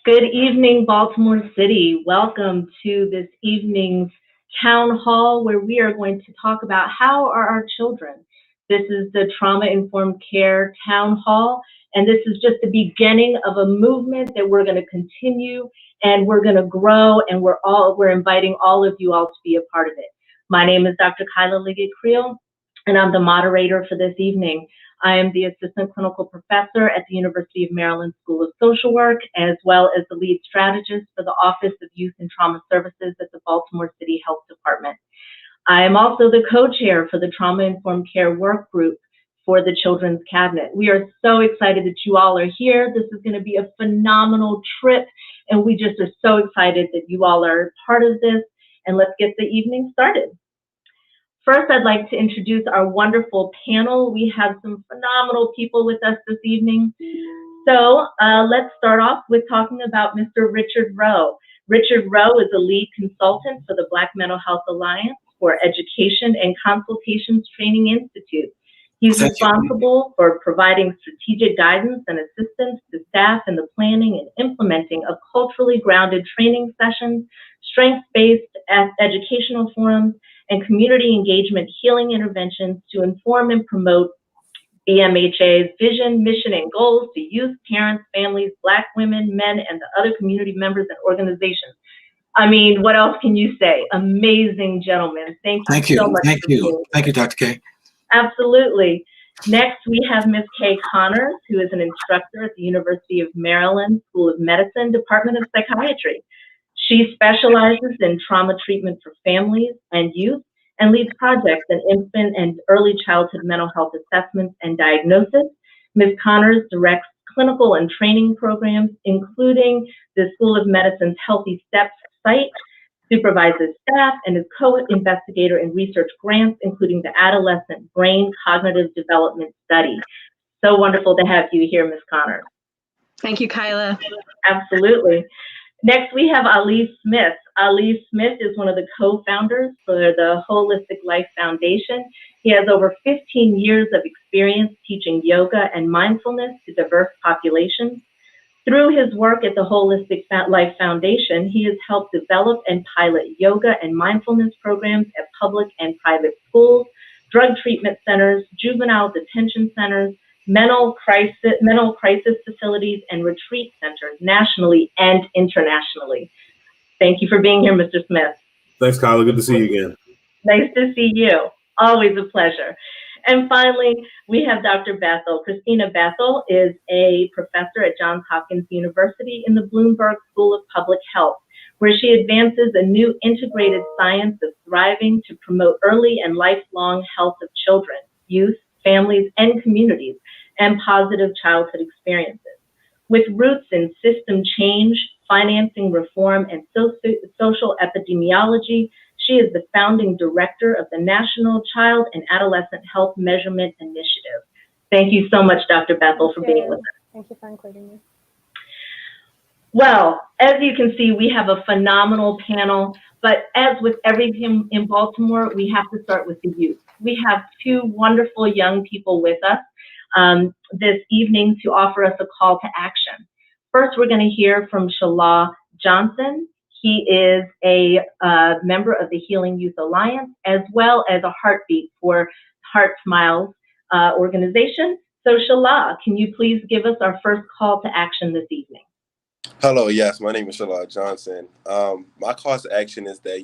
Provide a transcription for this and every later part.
Good evening, Baltimore City. Welcome to this evening's town hall where we are going to talk about how are our children. This is the Trauma-Informed Care Town Hall, and this is just the beginning of a movement that we're going to continue and we're going to grow, and we're inviting all of you all to be a part of it. My name is Dr. Kyla Liggett-Creel, and I'm the moderator for this evening. I am the Assistant Clinical Professor at the University of Maryland School of Social Work, as well as the Lead Strategist for the Office of Youth and Trauma Services at the Baltimore City Health Department. I am also the co-chair for the Trauma-Informed Care Workgroup for the Children's Cabinet. We are so excited that you all are here. This is going to be a phenomenal trip, and we just are so excited that you all are part of this, and let's get the evening started. First, I'd like to introduce our wonderful panel. We have some phenomenal people with us this evening. So let's start off with talking about Mr. Richard Rowe. Richard Rowe is a lead consultant for the Black Mental Health Alliance for Education and Consultations Training Institute. He's responsible for providing strategic guidance and assistance to staff in the planning and implementing of culturally grounded training sessions, strengths-based educational forums, and community engagement healing interventions to inform and promote BMHA's vision, mission, and goals to youth, parents, families, Black women, men, and the other community members and organizations. I mean, what else can you say? Amazing gentlemen. Thank you so much. Thank you, Dr. K. Absolutely. Next, we have Ms. Kay Connors, who is an instructor at the University of Maryland School of Medicine, Department of Psychiatry. She specializes in trauma treatment for families and youth and leads projects in infant and early childhood mental health assessments and diagnosis. Ms. Connors directs clinical and training programs, including the School of Medicine's Healthy Steps site, supervises staff, and is co-investigator in research grants, including the Adolescent Brain Cognitive Development Study. So wonderful to have you here, Ms. Connors. Thank you, Kyla. Absolutely. Next, we have Ali Smith. Ali Smith is one of the co-founders for the Holistic Life Foundation. He has over 15 years of experience teaching yoga and mindfulness to diverse populations. Through his work at the Holistic Life Foundation, he has helped develop and pilot yoga and mindfulness programs at public and private schools, drug treatment centers, juvenile detention centers, mental crisis facilities, and retreat centers nationally and internationally. Thank you for being here, Mr. Smith. Thanks, Kyla. Good to see you again. Nice to see you. Always a pleasure. And finally, we have Dr. Bethell. Christina Bethell is a professor at Johns Hopkins University in the Bloomberg School of Public Health, where she advances a new integrated science of thriving to promote early and lifelong health of children, youth, families, and communities, and positive childhood experiences. With roots in system change, financing reform, and social epidemiology, she is the founding director of the National Child and Adolescent Health Measurement Initiative. Thank you so much, Dr. Bethell, for being with us. Thank you for including me. Well, as you can see, we have a phenomenal panel, but as with everything in Baltimore, we have to start with the youth. We have two wonderful young people with us this evening to offer us a call to action. First, we're going to hear from Shala Johnson. He is a member of the Healing Youth Alliance, as well as a heartbeat for Heart Smiles organization. So Shala, can you please give us our first call to action this evening? Hello, yes, my name is Shala Johnson. My call to action is that,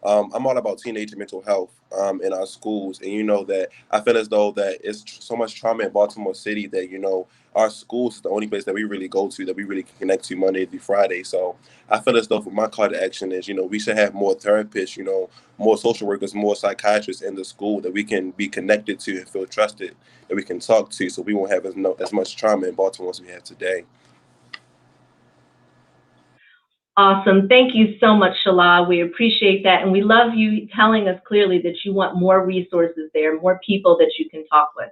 I'm all about teenager mental health in our schools. And that I feel as though that it's so much trauma in Baltimore City that, our schools is the only place that we really go to, that we really can connect to Monday through Friday. So I feel as though for my call to action is, we should have more therapists, more social workers, more psychiatrists in the school that we can be connected to and feel trusted, that we can talk to, so we won't have as much trauma in Baltimore as we have today. Awesome. Thank you so much, Shala. We appreciate that. And we love you telling us clearly that you want more resources there, more people that you can talk with.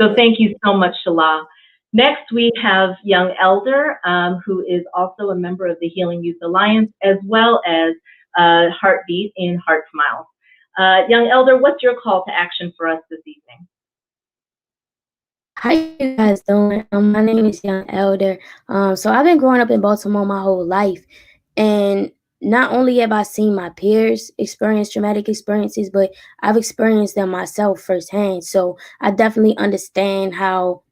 So thank you so much, Shala. Next, we have Young Elder, who is also a member of the Healing Youth Alliance, as well as Heartbeat in Heart Smiles. Young Elder, what's your call to action for us this evening? How you guys doing? My name is Young Elder. So I've been growing up in Baltimore my whole life, and not only have I seen my peers experience traumatic experiences, but I've experienced them myself firsthand. So I definitely understand how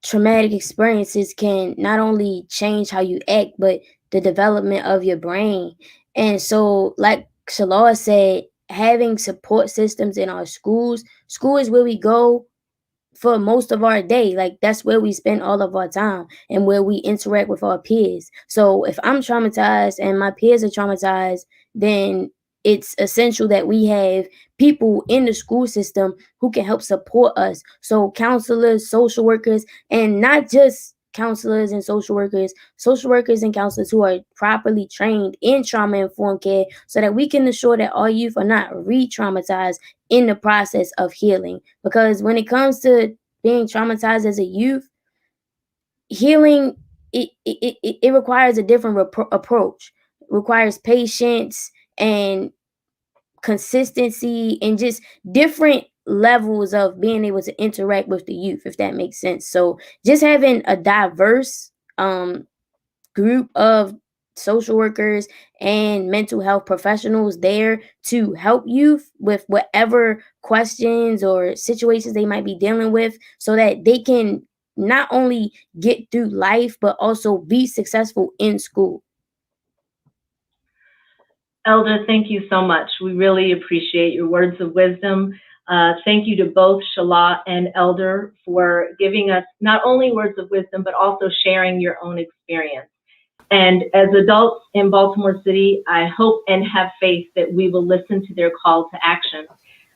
traumatic experiences can not only change how you act, but the development of your brain. And so, like Shalala said, having support systems in our schools, school is where we go for most of our day. Like, that's where we spend all of our time and where we interact with our peers. So if I'm traumatized and my peers are traumatized, then it's essential that we have people in the school system who can help support us. So counselors, social workers, and not just counselors and social workers and counselors who are properly trained in trauma informed care, so that we can ensure that our youth are not re-traumatized in the process of healing. Because when it comes to being traumatized as a youth, healing, it requires a different approach. It requires patience and consistency and just different levels of being able to interact with the youth, if that makes sense. So just having a diverse group of social workers and mental health professionals there to help youth with whatever questions or situations they might be dealing with, so that they can not only get through life but also be successful in school. Elder, thank you so much. We really appreciate your words of wisdom. Thank you to both Shala and Elder for giving us not only words of wisdom, but also sharing your own experience. And as adults in Baltimore City, I hope and have faith that we will listen to their call to action.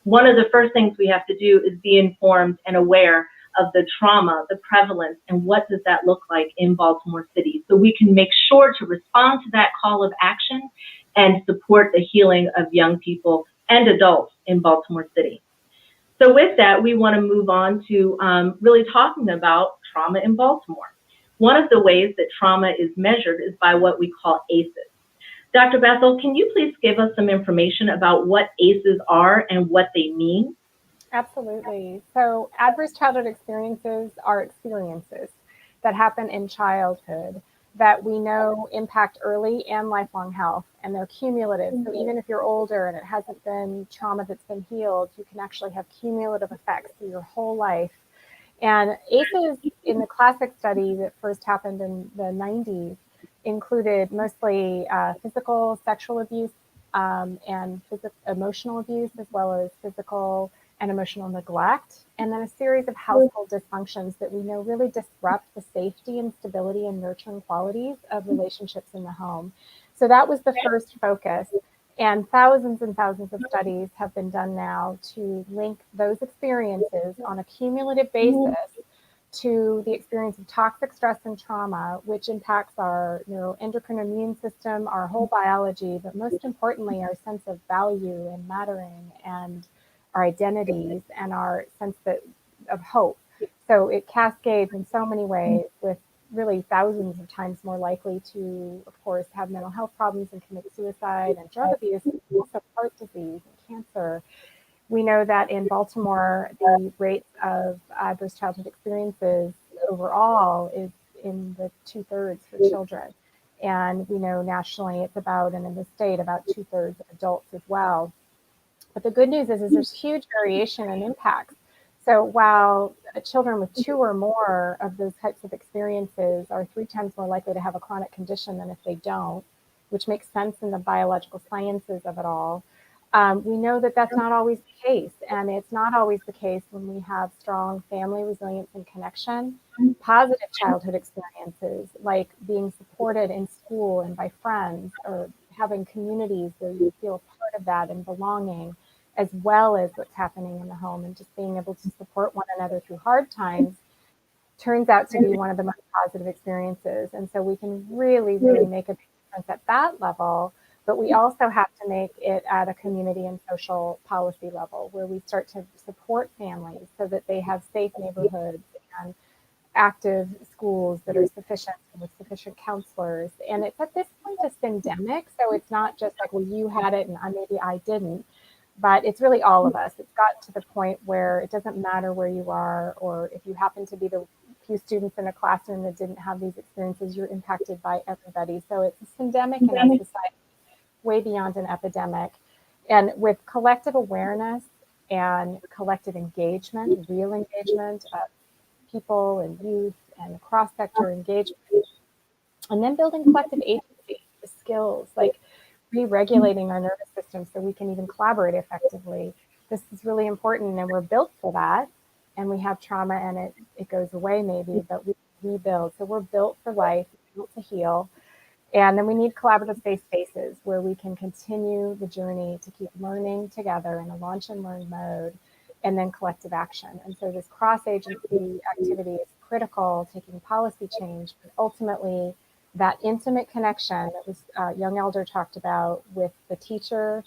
One of the first things we have to do is be informed and aware of the trauma, the prevalence, and what does that look like in Baltimore City, so we can make sure to respond to that call of action and support the healing of young people and adults in Baltimore City. So with that, we want to move on to really talking about trauma in Baltimore. One of the ways that trauma is measured is by what we call ACEs. Dr. Bethell, can you please give us some information about what ACEs are and what they mean? Absolutely. So adverse childhood experiences are experiences that happen in childhood that we know impact early and lifelong health, and they're cumulative. So even if you're older and it hasn't been trauma that's been healed, you can actually have cumulative effects through your whole life. And ACEs in the classic study that first happened in the 90s included mostly physical, sexual abuse, and emotional abuse, as well as physical and emotional neglect, and then a series of household dysfunctions that we know really disrupt the safety and stability and nurturing qualities of relationships in the home. So that was the first focus. And thousands of studies have been done now to link those experiences on a cumulative basis to the experience of toxic stress and trauma, which impacts our neuroendocrine immune system, our whole biology, but most importantly, our sense of value and mattering and our identities and our sense of hope. So it cascades in so many ways, with really thousands of times more likely to, of course, have mental health problems and commit suicide and drug abuse, and also heart disease and cancer. We know that in Baltimore, the rate of adverse childhood experiences overall is in the 2/3 for children. And we know nationally it's about, and in the state, about 2/3 of adults as well. But the good news is there's huge variation in impacts. So while children with 2 or more of those types of experiences are 3 times more likely to have a chronic condition than if they don't, which makes sense in the biological sciences of it all, we know that that's not always the case. And it's not always the case when we have strong family resilience and connection, positive childhood experiences like being supported in school and by friends, or having communities where you feel a part of that and belonging, as well as what's happening in the home, and just being able to support one another through hard times turns out to be one of the most positive experiences. And so we can really make a difference at that level, but we also have to make it at a community and social policy level, where we start to support families so that they have safe neighborhoods and active schools that are sufficient, with sufficient counselors. And it's at this point a syndemic, so it's not just like, well, you had it and maybe I didn't, But it's really all of us. It's got to the point where it doesn't matter where you are, or if you happen to be the few students in a classroom that didn't have these experiences, you're impacted by everybody. So it's a pandemic in our society, way beyond an epidemic. And with collective awareness and collective engagement, real engagement of people and youth and cross-sector engagement, and then building collective agency, the skills, like re-regulating our nervous system so we can even collaborate effectively. This is really important, and we're built for that. And we have trauma and it goes away maybe, but we rebuild. So we're built for life, built to heal. And then we need collaborative safe spaces where we can continue the journey to keep learning together in a launch and learn mode, and then collective action. And so this cross-agency activity is critical, taking policy change, but ultimately that intimate connection that was young elder talked about with the teacher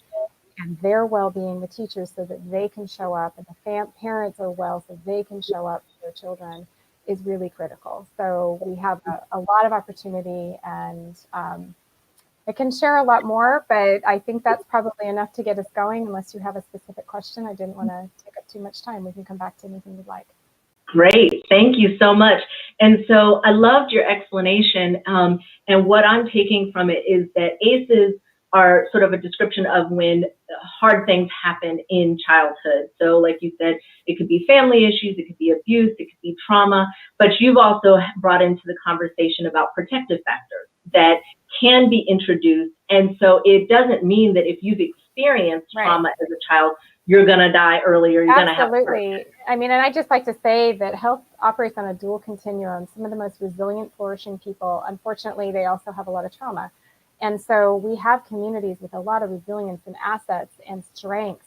and their well-being, the teachers, so that they can show up, and the parents are well so they can show up for their children, is really critical. So we have a lot of opportunity, and I can share a lot more, but I think that's probably enough to get us going. Unless you have a specific question, I didn't want to take up too much time. We can come back to anything you'd like. Great, thank you so much. And so I loved your explanation, and what I'm taking from it is that ACEs are sort of a description of when hard things happen in childhood. So like you said, it could be family issues, it could be abuse, it could be trauma, but you've also brought into the conversation about protective factors that can be introduced. And so it doesn't mean that if you've experienced trauma as a child, you're going to die earlier. You're going to have. Absolutely. I mean, and I just like to say that health operates on a dual continuum. Some of the most resilient, flourishing people, unfortunately, they also have a lot of trauma. And so we have communities with a lot of resilience and assets and strengths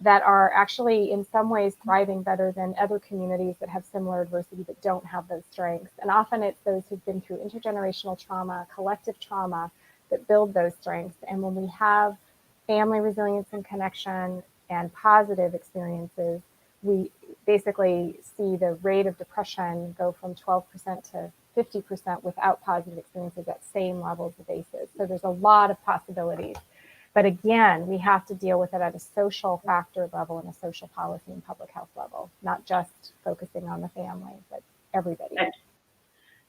that are actually in some ways thriving better than other communities that have similar adversity but don't have those strengths. And often it's those who've been through intergenerational trauma, collective trauma, that build those strengths. And when we have family resilience and connection and positive experiences, we basically see the rate of depression go from 12% to 50% without positive experiences at same levels of ACEs. So there's a lot of possibilities. But again, we have to deal with it at a social factor level and a social policy and public health level, not just focusing on the family, but everybody.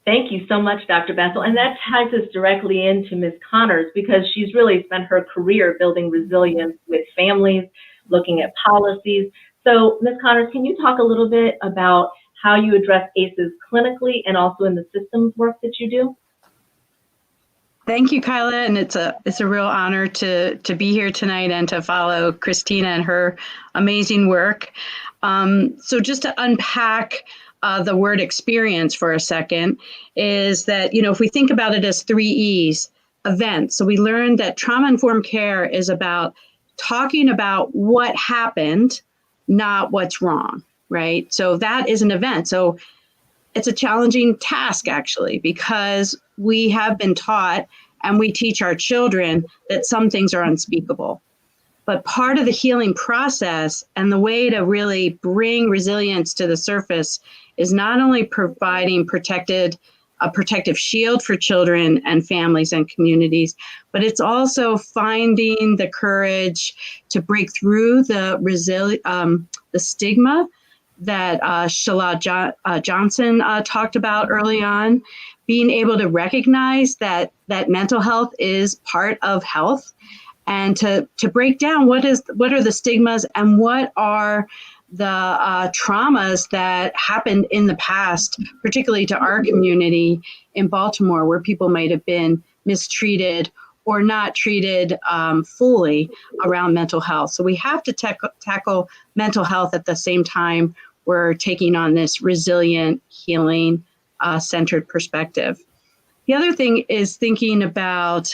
Thank you so much, Dr. Bethell. And that ties us directly into Ms. Connors, because she's really spent her career building resilience with families, looking at policies. So Ms. Connors, can you talk a little bit about how you address ACEs clinically and also in the systems work that you do? Thank you, Kyla, and it's a real honor to be here tonight and to follow Christina and her amazing work. So just to unpack the word experience for a second, is that, if we think about it as 3 E's, events. So we learned that trauma-informed care is about talking about what happened, not what's wrong, right? So that is an event. So it's a challenging task, actually, because we have been taught and we teach our children that some things are unspeakable. But part of the healing process and the way to really bring resilience to the surface is not only providing a protective shield for children and families and communities, but it's also finding the courage to break through the stigma that Shala Johnson talked about early on, being able to recognize that mental health is part of health, and to break down what are the stigmas and what are the traumas that happened in the past, particularly to our community in Baltimore, where people might have been mistreated or not treated fully around mental health. So we have to tackle mental health at the same time we're taking on this resilient, healing, centered perspective. The other thing is thinking about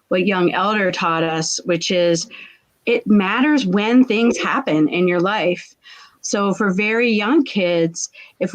what young elder taught us, which is it matters when things happen in your life. So for very young kids, if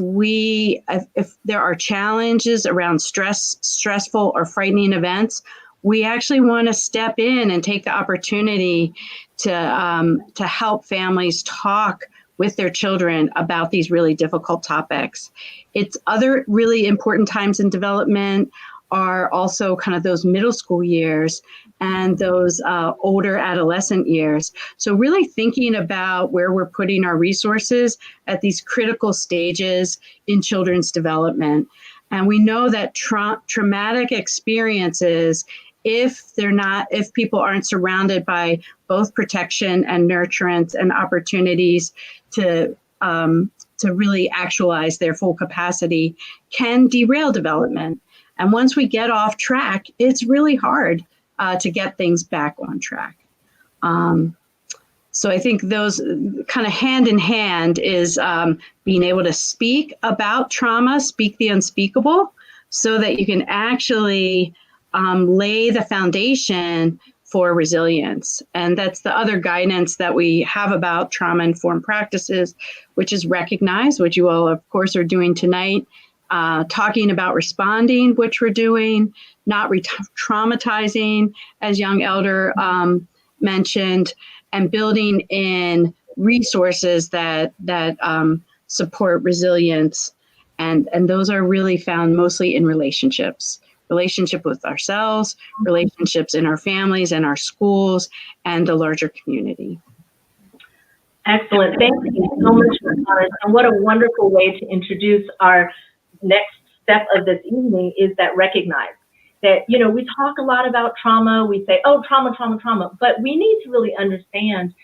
there are challenges around stressful or frightening events, we actually want to step in and take the opportunity to help families talk with their children about these really difficult topics. It's other really important times in development are also kind of those middle school years. and those older adolescent years. So really thinking about where we're putting our resources at these critical stages in children's development. And we know that traumatic experiences, if people aren't surrounded by both protection and nurturance and opportunities to really actualize their full capacity, can derail development. And once we get off track, it's really hard to get things back on track. So I think those kind of hand in hand is being able to speak about trauma, speak the unspeakable, so that you can actually lay the foundation for resilience. And that's the other guidance that we have about trauma-informed practices, which is recognize, which you all, of course, are doing tonight, talking about responding, which we're doing, not re-traumatizing, as young elder mentioned, and building in resources that support resilience. And those are really found mostly in relationships. Relationship with ourselves, relationships in our families and our schools, and the larger community. Excellent. Thank you so much, Ms. And what a wonderful way to introduce our next step of this evening is that recognize that, you know, we talk a lot about trauma. We say, oh, trauma, trauma, trauma. But we need to really understand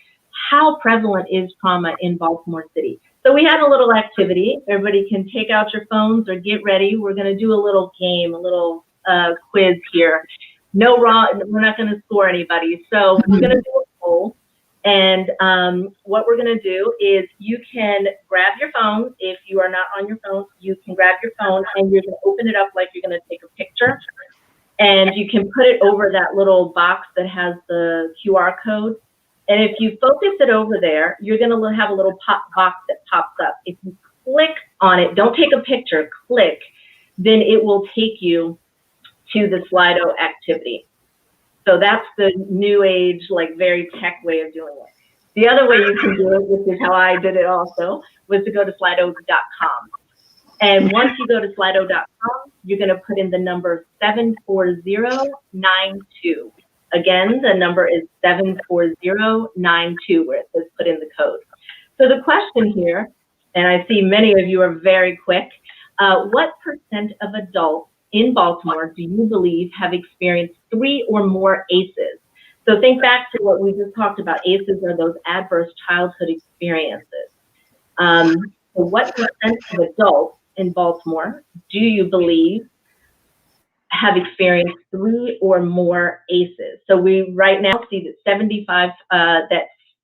how prevalent is trauma in Baltimore City. So we had a little activity. Everybody can take out your phones or get ready. We're going to do a little game, a little quiz here. No wrong, we're not going to score anybody. So we're going to do a poll. And what we're going to do is you can grab your phone. If you are not on your phone, you can grab your phone and you're going to open it up like you're going to take a picture. And you can put it over that little box that has the QR code. And if you focus it over there, you're going to have a little box that pops up. If you click on it, don't take a picture, click, then it will take you to the Slido activity. So that's the new age, like very tech way of doing it. The other way you can do it, which is how I did it also, was to go to slido.com. And once you go to slido.com, you're going to put in the number 74092. Again, the number is 74092, where it says put in the code. So the question here, and I see many of you are very quick, what % of adults in Baltimore do you believe have experienced 3 or more ACEs? So think back to what we just talked about. ACEs are those adverse childhood experiences. So what % of adults in Baltimore do you believe have experienced 3 or more ACEs? So we right now see that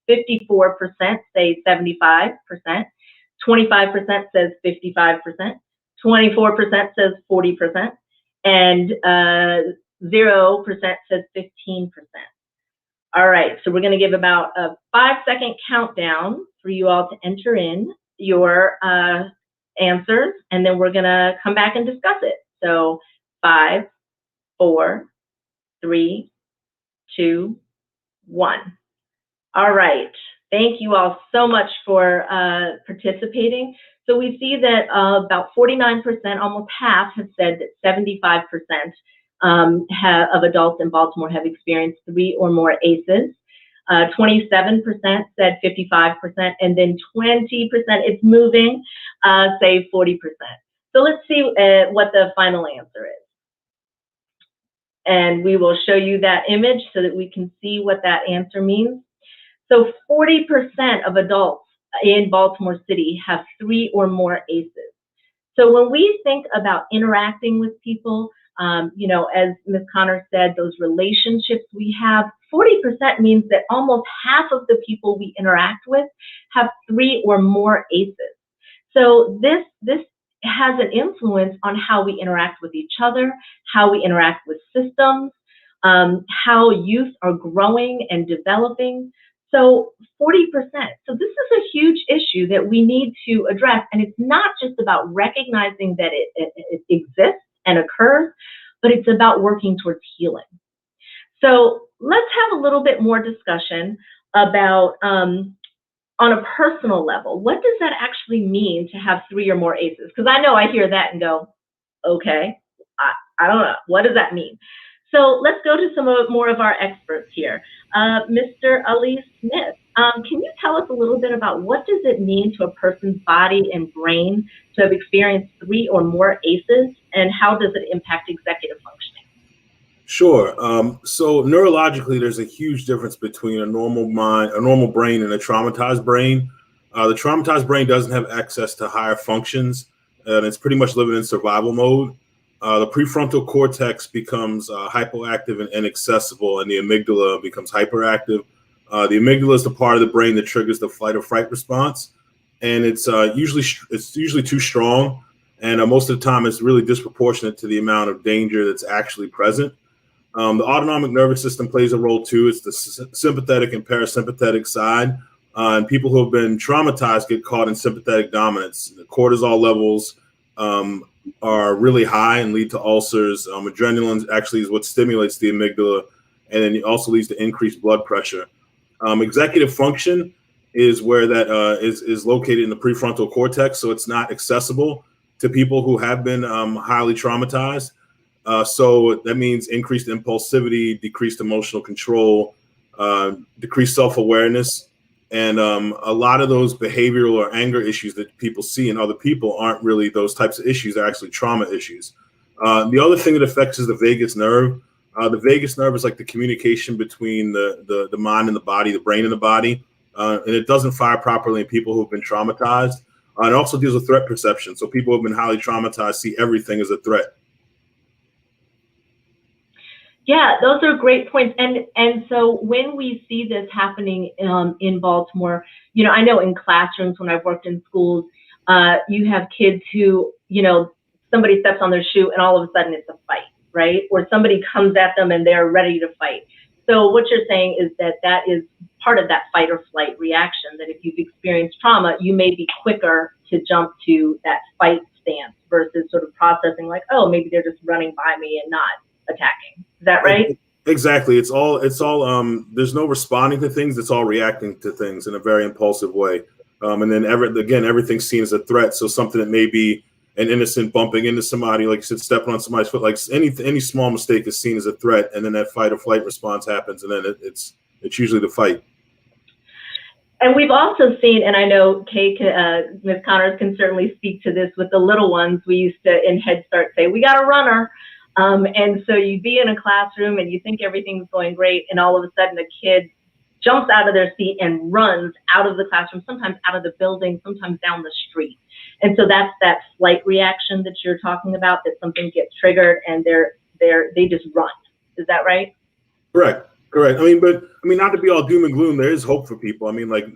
54% say 75%, 25% says 55%, 24% says 40%, and 0% says 15%. All right, so we're going to give about a 5-second countdown for you all to enter in your answers, and then we're going to come back and discuss it. So 5, 4, 3, 2, 1. All right. Thank you all so much for participating. So we see that about 49%, almost half, have said that 75% of adults in Baltimore have experienced 3 or more ACEs. 27% said 55%, and then 20%, it's moving, say 40%. So let's see what the final answer is. And we will show you that image so that we can see what that answer means. So 40% of adults in Baltimore City have 3 or more ACEs. So when we think about interacting with people, you know, as Ms. Connor said, those relationships we have, 40% means that almost half of the people we interact with have 3 or more ACEs. So this has an influence on how we interact with each other, how we interact with systems, how youth are growing and developing. So 40%. So this is a huge issue that we need to address. And it's not just about recognizing that it exists and occurs, but it's about working towards healing. So let's have a little bit more discussion about, on a personal level, what does that actually mean to have 3 or more ACEs? Because I know I hear that and go, okay, I don't know, what does that mean? So let's go to more of our experts here. Mr. Ali Smith, can you tell us a little bit about what does it mean to a person's body and brain to have experienced 3 or more ACEs, and how does it impact executive functioning? Sure. So neurologically, there's a huge difference between a normal brain, and a traumatized brain. The traumatized brain doesn't have access to higher functions, and it's pretty much living in survival mode. The prefrontal cortex becomes hypoactive and inaccessible, and the amygdala becomes hyperactive. The amygdala is the part of the brain that triggers the fight or fright response, and it's usually too strong, and most of the time it's really disproportionate to the amount of danger that's actually present. The autonomic nervous system plays a role too. It's the sympathetic and parasympathetic side. And people who have been traumatized get caught in sympathetic dominance. The cortisol levels are really high and lead to ulcers. Adrenaline actually is what stimulates the amygdala, and then it also leads to increased blood pressure. Executive function is where that is located in the prefrontal cortex, so it's not accessible to people who have been highly traumatized. So that means increased impulsivity, decreased emotional control, decreased self-awareness. And a lot of those behavioral or anger issues that people see in other people aren't really those types of issues. They're actually trauma issues. The other thing that affects is the vagus nerve. The vagus nerve is like the communication between the mind and the body, the brain and the body. And it doesn't fire properly in people who've been traumatized. It also deals with threat perception. So people who have been highly traumatized see everything as a threat. Yeah, those are great points. And so when we see this happening in Baltimore, you know, I know in classrooms when I've worked in schools, you have kids who, you know, somebody steps on their shoe and all of a sudden it's a fight, right? Or somebody comes at them and they're ready to fight. So what you're saying is that that is part of that fight or flight reaction, that if you've experienced trauma, you may be quicker to jump to that fight stance versus sort of processing like, oh, maybe they're just running by me and not attacking. Is that right? Exactly. It's all there's no responding to things. It's all reacting to things in a very impulsive way. And then everything's seen as a threat. So something that may be an innocent bumping into somebody, like you said, stepping on somebody's foot, like any small mistake is seen as a threat. And then that fight or flight response happens. And then it's usually the fight. And we've also seen, and I know Ms. Connors can certainly speak to this with the little ones. We used to in Head Start say, we got a runner. And so you'd be in a classroom and you think everything's going great, and all of a sudden a kid jumps out of their seat and runs out of the classroom, sometimes out of the building, sometimes down the street. And so that's that flight reaction that you're talking about, that something gets triggered and they just run. Is that right? Correct. I mean, not to be all doom and gloom, there is hope for people. I mean, like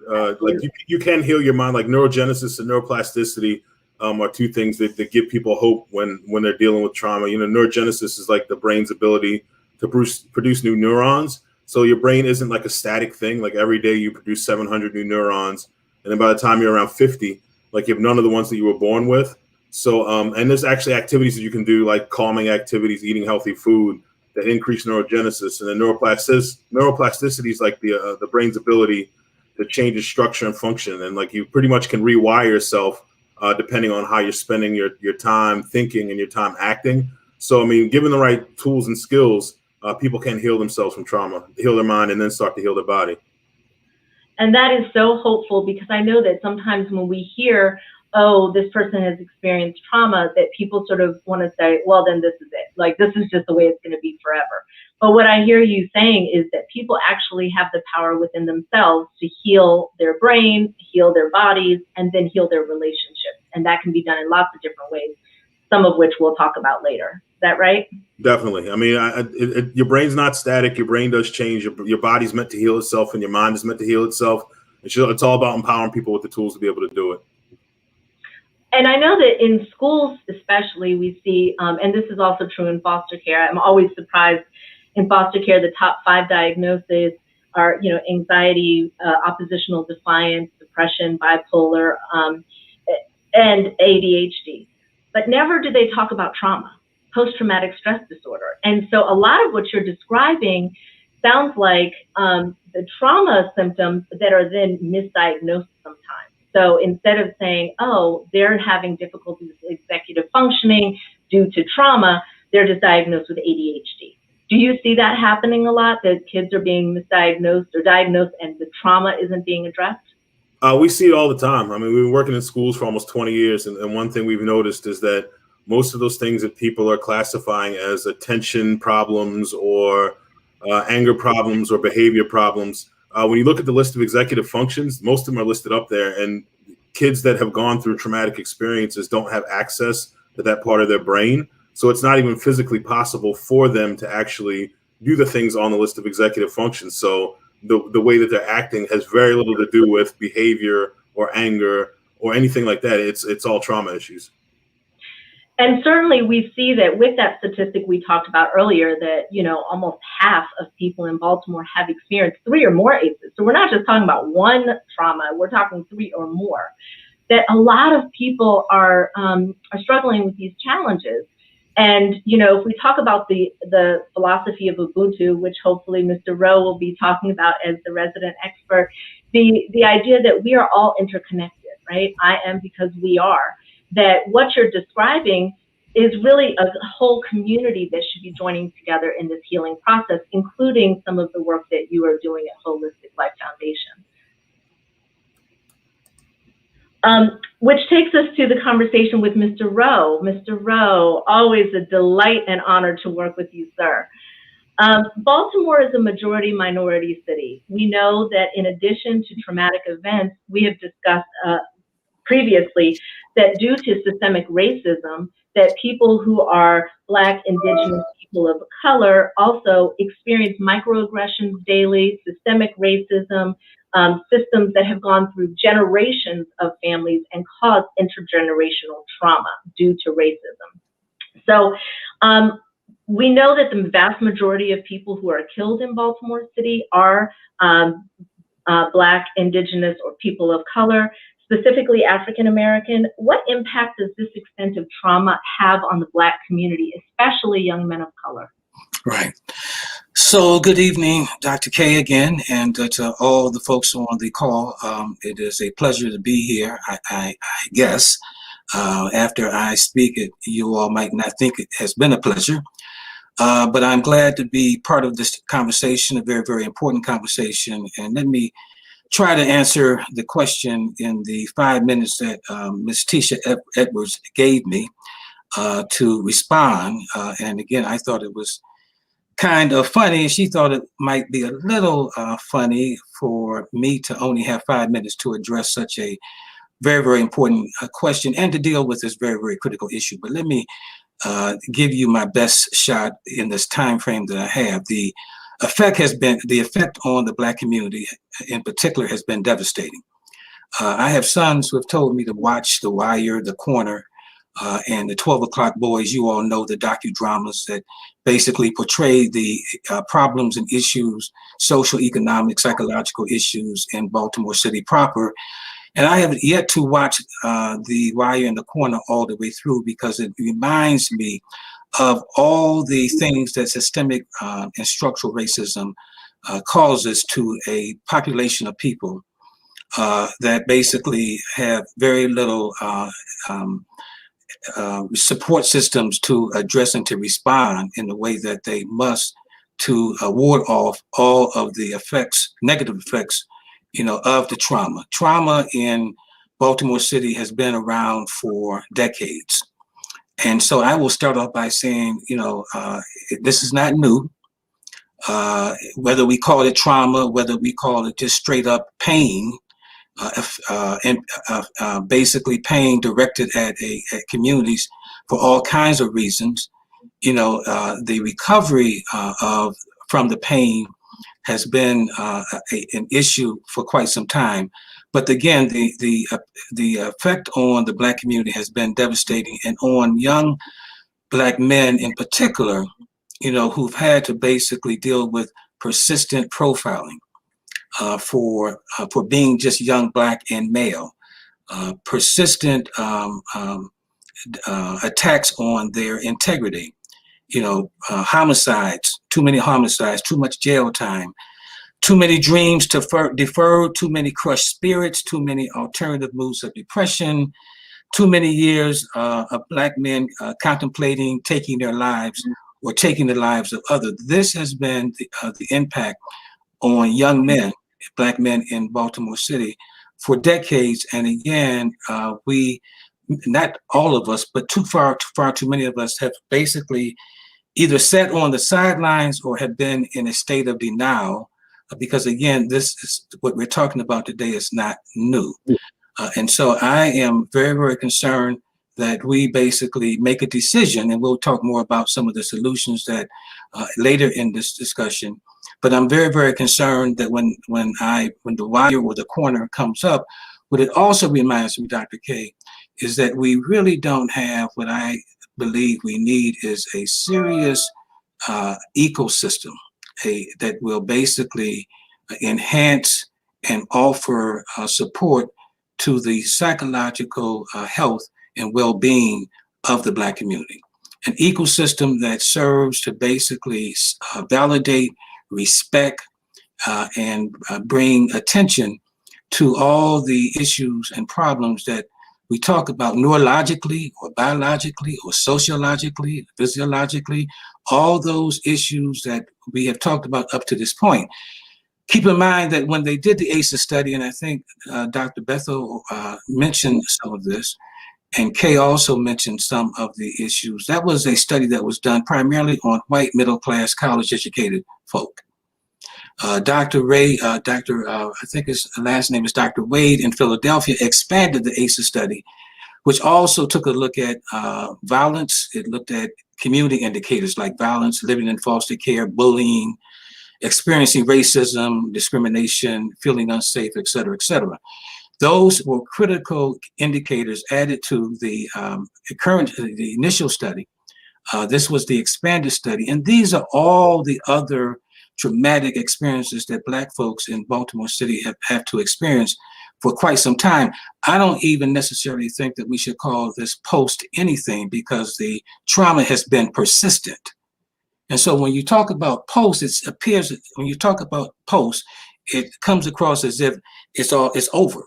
you can heal your mind, like neurogenesis and neuroplasticity. Are two things that give people hope when they're dealing with trauma. You know, neurogenesis is like the brain's ability to produce new neurons. So your brain isn't like a static thing. Like every day you produce 700 new neurons. And then by the time you're around 50, like you have none of the ones that you were born with. So, and there's actually activities that you can do, like calming activities, eating healthy food, that increase neurogenesis. And then neuroplasticity is like the brain's ability to change its structure and function. And like you pretty much can rewire yourself depending on how you're spending your time thinking and your time acting. So, I mean, given the right tools and skills, people can heal themselves from trauma, heal their mind, and then start to heal their body. And that is so hopeful, because I know that sometimes when we hear, oh, this person has experienced trauma, that people sort of want to say, well, then this is it. Like, this is just the way it's going to be forever. But what I hear you saying is that people actually have the power within themselves to heal their brain, heal their bodies, and then heal their relationships. And that can be done in lots of different ways, some of which we'll talk about later. Is that right? Definitely. I mean, your brain's not static. Your brain does change. Your body's meant to heal itself, and your mind is meant to heal itself. It's all about empowering people with the tools to be able to do it. And I know that in schools especially, we see, and this is also true in foster care, I'm always surprised in foster care, the top 5 diagnoses are, you know, anxiety, oppositional defiance, depression, bipolar, and ADHD. But never do they talk about trauma, post-traumatic stress disorder. And so a lot of what you're describing sounds like the trauma symptoms that are then misdiagnosed sometimes. So instead of saying, oh, they're having difficulties with executive functioning due to trauma, they're just diagnosed with ADHD. Do you see that happening a lot, that kids are being misdiagnosed or diagnosed and the trauma isn't being addressed? We see it all the time. I mean, we've been working in schools for almost 20 years, and one thing we've noticed is that most of those things that people are classifying as attention problems or anger problems or behavior problems, when you look at the list of executive functions, most of them are listed up there, and kids that have gone through traumatic experiences don't have access to that part of their brain. So it's not even physically possible for them to actually do the things on the list of executive functions. So the way that they're acting has very little to do with behavior or anger or anything like that. It's all trauma issues. And certainly we see that with that statistic we talked about earlier, that, almost half of people in Baltimore have experienced 3 or more ACEs. So we're not just talking about one trauma, we're talking 3 or more. That a lot of people are struggling with these challenges. And, if we talk about the philosophy of Ubuntu, which hopefully Mr. Rowe will be talking about as the resident expert, the idea that we are all interconnected, right? I am because we are. That what you're describing is really a whole community that should be joining together in this healing process, including some of the work that you are doing at Holistic Life Foundation. Which takes us to the conversation with Mr. Rowe. Mr. Rowe, always a delight and honor to work with you, sir. Baltimore is a majority minority city. We know that in addition to traumatic events, we have discussed previously that due to systemic racism, that people who are Black, Indigenous, people of color also experience microaggressions daily, systemic racism, systems that have gone through generations of families and caused intergenerational trauma due to racism. So we know that the vast majority of people who are killed in Baltimore City are Black, Indigenous, or people of color, specifically African American. What impact does this extent of trauma have on the Black community, especially young men of color? Right. So good evening, Dr. K again, and to all the folks on the call. It is a pleasure to be here. I guess after I speak, you all might not think it has been a pleasure, but I'm glad to be part of this conversation, a very, very important conversation. And let me try to answer the question in the 5 minutes that Ms. Tisha Edwards gave me to respond. And again, I thought it was kind of funny. She thought it might be a little funny for me to only have 5 minutes to address such a very, very important question and to deal with this very, very critical issue. But let me give you my best shot in this time frame that I have. The effect on the Black community in particular has been devastating. I have sons who have told me to watch The Wire, The Corner, and the 12 O'Clock Boys. You all know the docudramas that basically portray the problems and issues, social, economic, psychological issues in Baltimore City proper. And I have yet to watch The Wire and The Corner all the way through because it reminds me of all the things that systemic and structural racism causes to a population of people that basically have very little support systems to address and to respond in the way that they must to ward off all of the effects, negative effects, of the trauma. Trauma in Baltimore City has been around for decades. And so I will start off by saying, this is not new. Whether we call it trauma, whether we call it just straight up pain, basically pain directed at communities for all kinds of reasons. The recovery from the pain has been an issue for quite some time. But again, the effect on the Black community has been devastating, and on young Black men in particular, who've had to basically deal with persistent profiling for being just young Black and male, persistent attacks on their integrity, homicides, too many homicides, too much jail time, too many dreams deferred, too many crushed spirits, too many alternative moods of depression, too many years of Black men contemplating taking their lives or taking the lives of others. This has been the impact on young men, Black men in Baltimore City for decades. And again, we, not all of us, but far too many of us have basically either sat on the sidelines or have been in a state of denial, because again, this is what we're talking about today is not new. And so I am very, very concerned that we basically make a decision, and we'll talk more about some of the solutions that later in this discussion. But I'm very, very concerned that when the wire or the corner comes up, what it also reminds me, Dr. K, is that we really don't have what I believe we need is a serious ecosystem that will basically enhance and offer support to the psychological health and well-being of the Black community. An ecosystem that serves to basically validate, respect, and bring attention to all the issues and problems that we talk about neurologically or biologically or sociologically, physiologically, all those issues that we have talked about up to this point. Keep in mind that when they did the ACEs study, and I think Dr. Bethell mentioned some of this, and Kay also mentioned some of the issues. That was a study that was done primarily on white, middle-class, college-educated folk. Dr. Ray, I think his last name is Dr. Wade in Philadelphia, expanded the ACEs study, which also took a look at violence. It looked at community indicators like violence, living in foster care, bullying, experiencing racism, discrimination, feeling unsafe, et cetera, et cetera. Those were critical indicators added to the the initial study. This was the expanded study. And these are all the other traumatic experiences that Black folks in Baltimore City have to experience for quite some time. I don't even necessarily think that we should call this post anything, because the trauma has been persistent. And so when you talk about post, it appears, when you talk about post, it comes across as if it's over,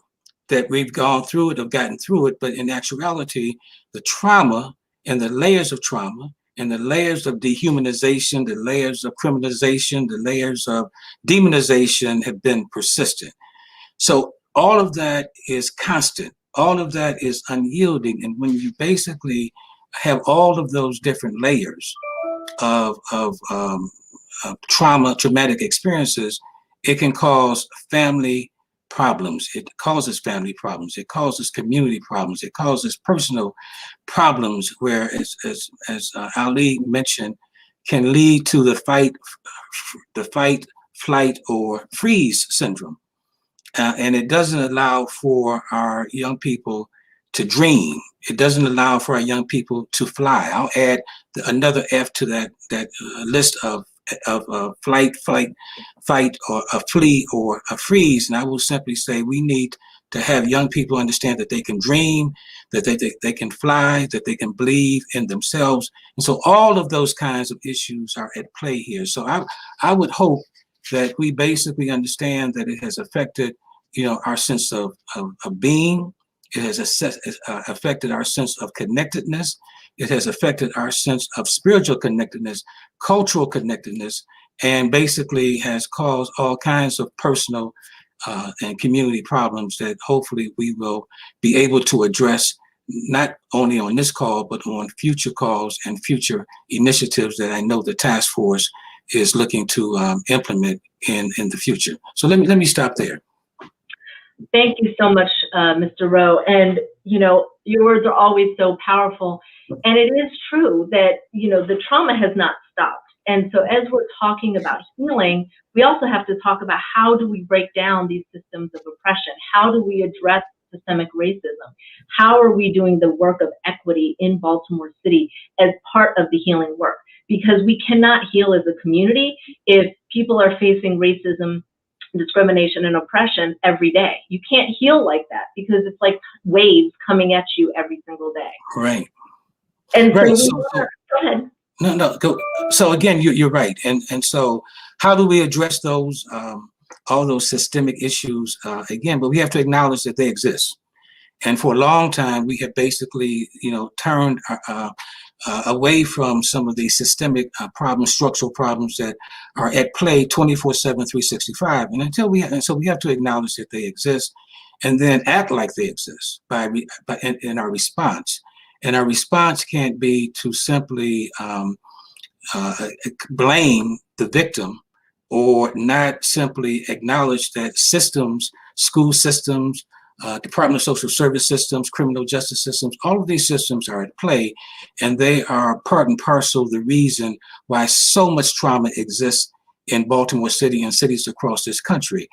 that we've gone through it or gotten through it. But in actuality, the trauma and the layers of trauma and the layers of dehumanization, the layers of criminalization, the layers of demonization have been persistent. So all of that is constant. All of that is unyielding. And when you basically have all of those different layers of traumatic experiences, it can cause family problems. It causes family problems. It causes community problems. It causes personal problems, where, as Ali mentioned, can lead to the fight, flight, or freeze syndrome. And it doesn't allow for our young people to dream. It doesn't allow for our young people to fly. I'll add another F to that list of flight, fight, or a flee, or a freeze. And I will simply say we need to have young people understand that they can dream, that they can fly, that they can believe in themselves. And so all of those kinds of issues are at play here. So I would hope that we basically understand that it has affected, our sense of being. It has affected our sense of connectedness. It has affected our sense of spiritual connectedness, cultural connectedness, and basically has caused all kinds of personal and community problems that hopefully we will be able to address, not only on this call, but on future calls and future initiatives that I know the task force is looking to implement in the future. So let me stop there. Thank you so much, Mr. Rowe. And, your words are always so powerful. And it is true that, the trauma has not stopped. And so as we're talking about healing, we also have to talk about how do we break down these systems of oppression? How do we address systemic racism? How are we doing the work of equity in Baltimore City as part of the healing work? Because we cannot heal as a community if people are facing racism, discrimination, and oppression every day. You can't heal like that, because it's like waves coming at you every single day. Right. And right. So go ahead. No, go. So again, you're right. And so how do we address those, all those systemic issues again? But we have to acknowledge that they exist. And for a long time, we have basically, turned away from some of the systemic problems, structural problems that are at play 24/7, 365. And so we have to acknowledge that they exist, and then act like they exist in our response. And our response can't be to simply blame the victim, or not simply acknowledge that systems, school systems, Department of Social Service systems, criminal justice systems, all of these systems are at play, and they are part and parcel the reason why so much trauma exists in Baltimore City and cities across this country.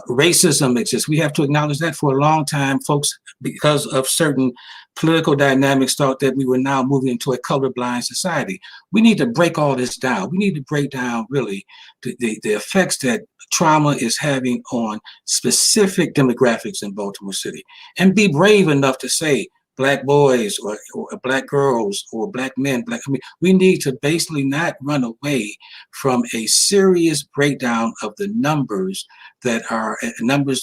Racism exists. We have to acknowledge that. For a long time, folks, because of certain political dynamics, thought that we were now moving into a colorblind society. We need to break all this down. We need to break down really the effects that trauma is having on specific demographics in Baltimore City, and be brave enough to say, Black boys or Black girls or Black men, we need to basically not run away from a serious breakdown of the numbers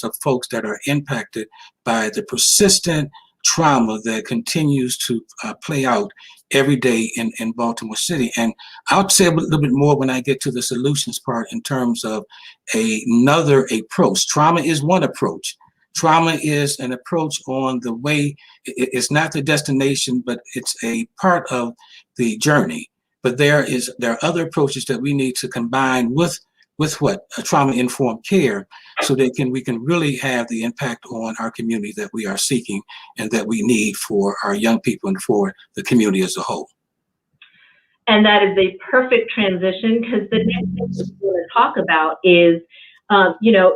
of folks that are impacted by the persistent trauma that continues to play out every day in Baltimore City. And I'll say a little bit more when I get to the solutions part in terms of another approach. Trauma is one approach. Trauma is an approach on the way. It's not the destination, but it's a part of the journey. But there are other approaches that we need to combine with what? A trauma-informed care, so that we can really have the impact on our community that we are seeking and that we need for our young people and for the community as a whole. And that is a perfect transition, because the next thing that we're going to talk about is,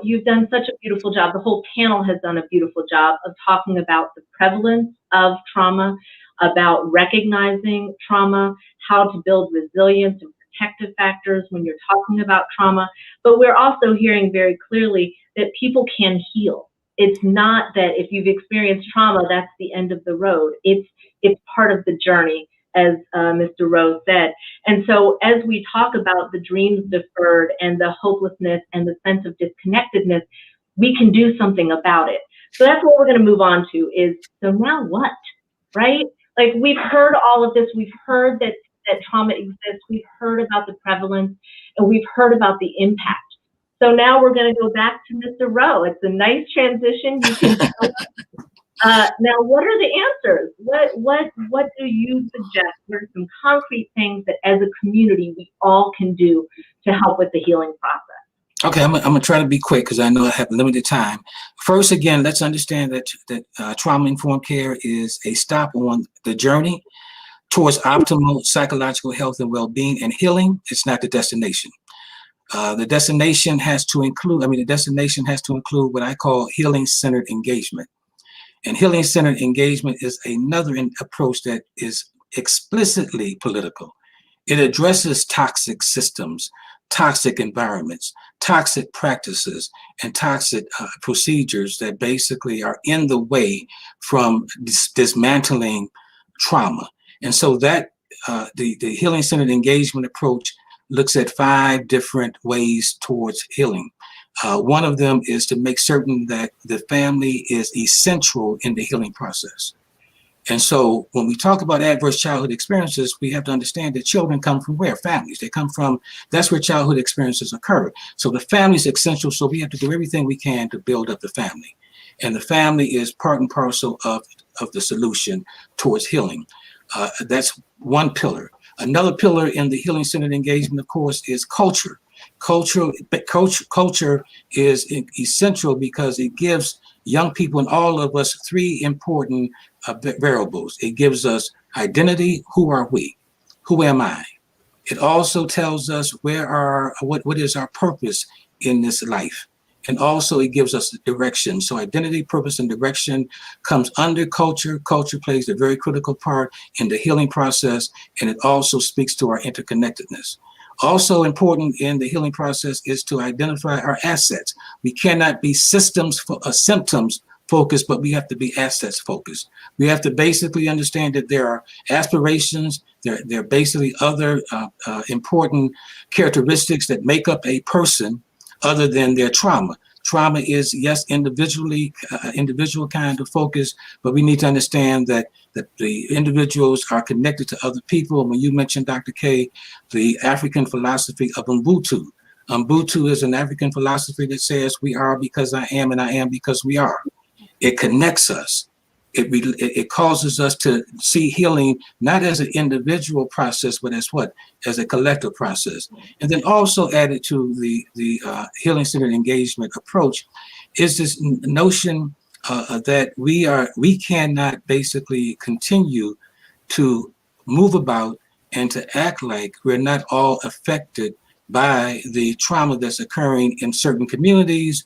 you've done such a beautiful job. The whole panel has done a beautiful job of talking about the prevalence of trauma, about recognizing trauma, how to build resilience and protective factors when you're talking about trauma. But we're also hearing very clearly that people can heal. It's not that if you've experienced trauma, that's the end of the road. It's part of the journey, as Mr. Rowe said. And so as we talk about the dreams deferred and the hopelessness and the sense of disconnectedness, we can do something about it. So that's what we're going to move on to is, so now what, right? Like, we've heard all of this. We've heard that trauma exists. We've heard about the prevalence, and we've heard about the impact. So now we're going to go back to Mr. Rowe. It's a nice transition. You can tell us. Now, what are the answers? What do you suggest? What are some concrete things that as a community we all can do to help with the healing process? Okay, I'm gonna try to be quick because I know I have limited time. First, again, let's understand that trauma-informed care is a stop on the journey towards optimal psychological health and well-being and healing. It's not the destination. The destination has to include what I call healing-centered engagement. And healing-centered engagement is another approach that is explicitly political. It addresses toxic systems, toxic environments, toxic practices, and toxic procedures that basically are in the way from dismantling trauma. And so that the healing-centered engagement approach looks at 5 different ways towards healing. One of them is to make certain that the family is essential in the healing process. And so when we talk about adverse childhood experiences, we have to understand that children come from where? Families. They come from, that's where childhood experiences occur. So the family is essential, so we have to do everything we can to build up the family. And the family is part and parcel of the solution towards healing. That's one pillar. Another pillar in the healing-centered engagement, of course, is culture. Culture is essential because it gives young people and all of us 3 important variables. It gives us identity. Who are we? Who am I? It also tells us what is our purpose in this life. And also it gives us direction. So identity, purpose, and direction comes under culture. Culture plays a very critical part in the healing process, and it also speaks to our interconnectedness. Also important in the healing process is to identify our assets. We cannot be symptoms focused, but we have to be assets focused. We have to basically understand that there are aspirations, there are basically other important characteristics that make up a person other than their trauma. trauma is, yes, individual kind of focus, but we need to understand that the individuals are connected to other people. When you mentioned, Dr. K, the African philosophy of Ubuntu. Ubuntu is an African philosophy that says we are because I am, and I am because we are. It connects us. It causes us to see healing not as an individual process, but as a collective process. And then also added to the healing-centered engagement approach is this notion that we cannot basically continue to move about and to act like we're not all affected by the trauma that's occurring in certain communities,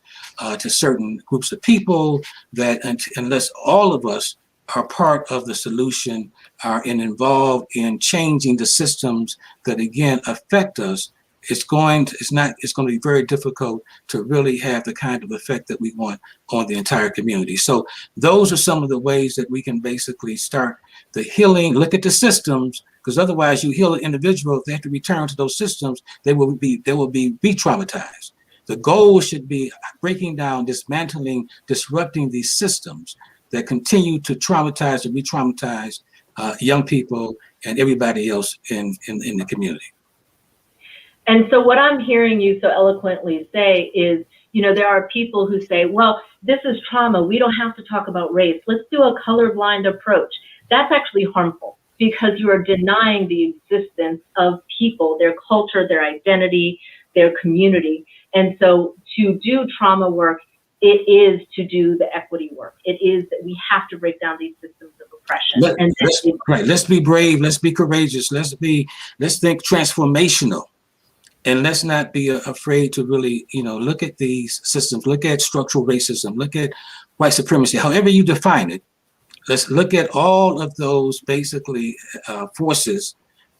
to certain groups of people, that unless all of us are part of the solution, are involved in changing the systems that again affect us, it's going to be very difficult to really have the kind of effect that we want on the entire community. So those are some of the ways that we can basically start the healing. Look at the systems, because otherwise you heal an individual, if they have to return to those systems, they will be re-traumatized. The goal should be breaking down, dismantling, disrupting these systems that continue to traumatize and re-traumatize young people and everybody else in the community. And so what I'm hearing you so eloquently say is, there are people who say, well, this is trauma. We don't have to talk about race. Let's do a colorblind approach. That's actually harmful because you are denying the existence of people, their culture, their identity, their community. And so to do trauma work, it is to do the equity work. It is that we have to break down these systems of oppression. Let's be brave. Let's be courageous. Let's think transformational. And let's not be afraid to really, look at these systems, look at structural racism, look at white supremacy, however you define it. Let's look at all of those basically forces